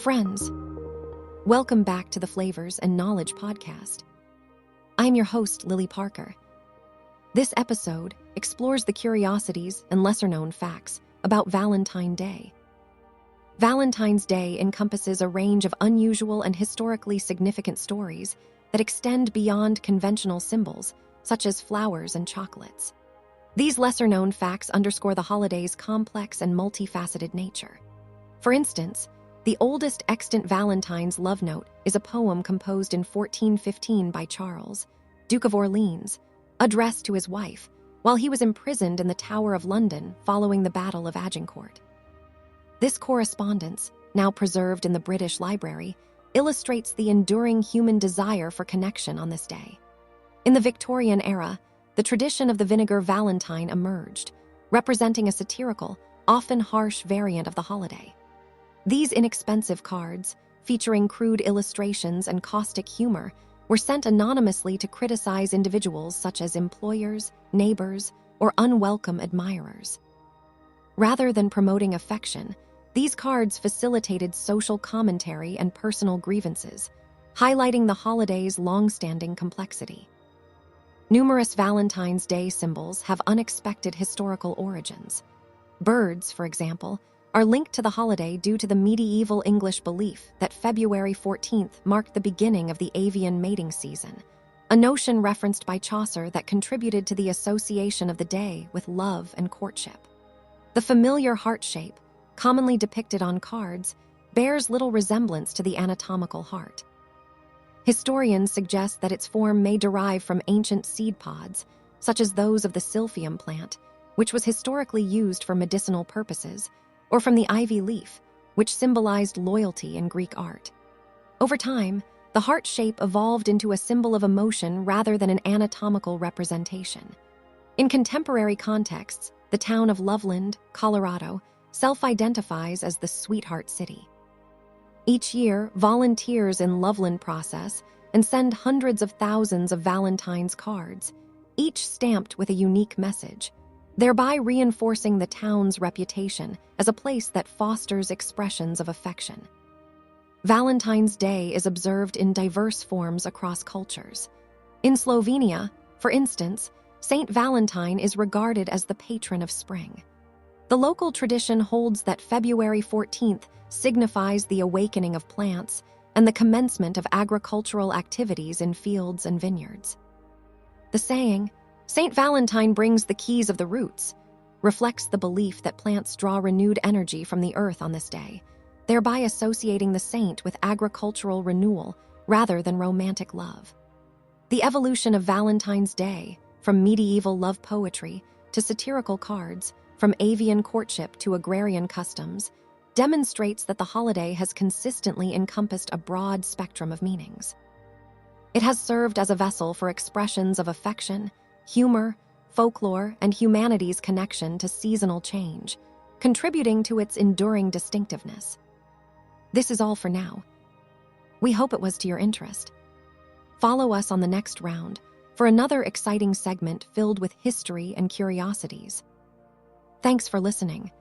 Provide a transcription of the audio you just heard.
Friends, welcome back to the Flavors and Knowledge podcast. I'm your host, Lily Parker. This episode explores the curiosities and lesser-known facts about Valentine's Day. Valentine's Day encompasses a range of unusual and historically significant stories that extend beyond conventional symbols, such as flowers and chocolates. These lesser-known facts underscore the holiday's complex and multifaceted nature. For instance, the oldest extant Valentine's love note is a poem composed in 1415 by Charles, Duke of Orleans, addressed to his wife while he was imprisoned in the Tower of London following the Battle of Agincourt. This correspondence, now preserved in the British Library, illustrates the enduring human desire for connection on this day. In the Victorian era, the tradition of the Vinegar Valentine emerged, representing a satirical, often harsh variant of the holiday. These inexpensive cards, featuring crude illustrations and caustic humor, were sent anonymously to criticize individuals such as employers, neighbors, or unwelcome admirers. Rather than promoting affection, these cards facilitated social commentary and personal grievances, highlighting the holiday's long-standing complexity. Numerous Valentine's Day symbols have unexpected historical origins. Birds, for example, are linked to the holiday due to the medieval English belief that February 14th marked the beginning of the avian mating season, a notion referenced by Chaucer that contributed to the association of the day with love and courtship. The familiar heart shape, commonly depicted on cards, bears little resemblance to the anatomical heart. Historians suggest that its form may derive from ancient seed pods, such as those of the silphium plant, which was historically used for medicinal purposes, or from the ivy leaf, which symbolized loyalty in Greek art. Over time, the heart shape evolved into a symbol of emotion rather than an anatomical representation. In contemporary contexts, the town of Loveland, Colorado, self-identifies as the Sweetheart City. Each year, volunteers in Loveland process and send hundreds of thousands of Valentine's cards, each stamped with a unique message, thereby reinforcing the town's reputation as a place that fosters expressions of affection. Valentine's Day is observed in diverse forms across cultures. In Slovenia, for instance, Saint Valentine is regarded as the patron of spring. The local tradition holds that February 14th signifies the awakening of plants and the commencement of agricultural activities in fields and vineyards. The saying, "Saint Valentine brings the keys of the roots," reflects the belief that plants draw renewed energy from the earth on this day, thereby associating the saint with agricultural renewal rather than romantic love. The evolution of Valentine's Day, from medieval love poetry to satirical cards, from avian courtship to agrarian customs, demonstrates that the holiday has consistently encompassed a broad spectrum of meanings. It has served as a vessel for expressions of affection, humor, folklore, and humanity's connection to seasonal change, contributing to its enduring distinctiveness. This is all for now. We hope it was to your interest. Follow us on the next round for another exciting segment filled with history and curiosities. Thanks for listening.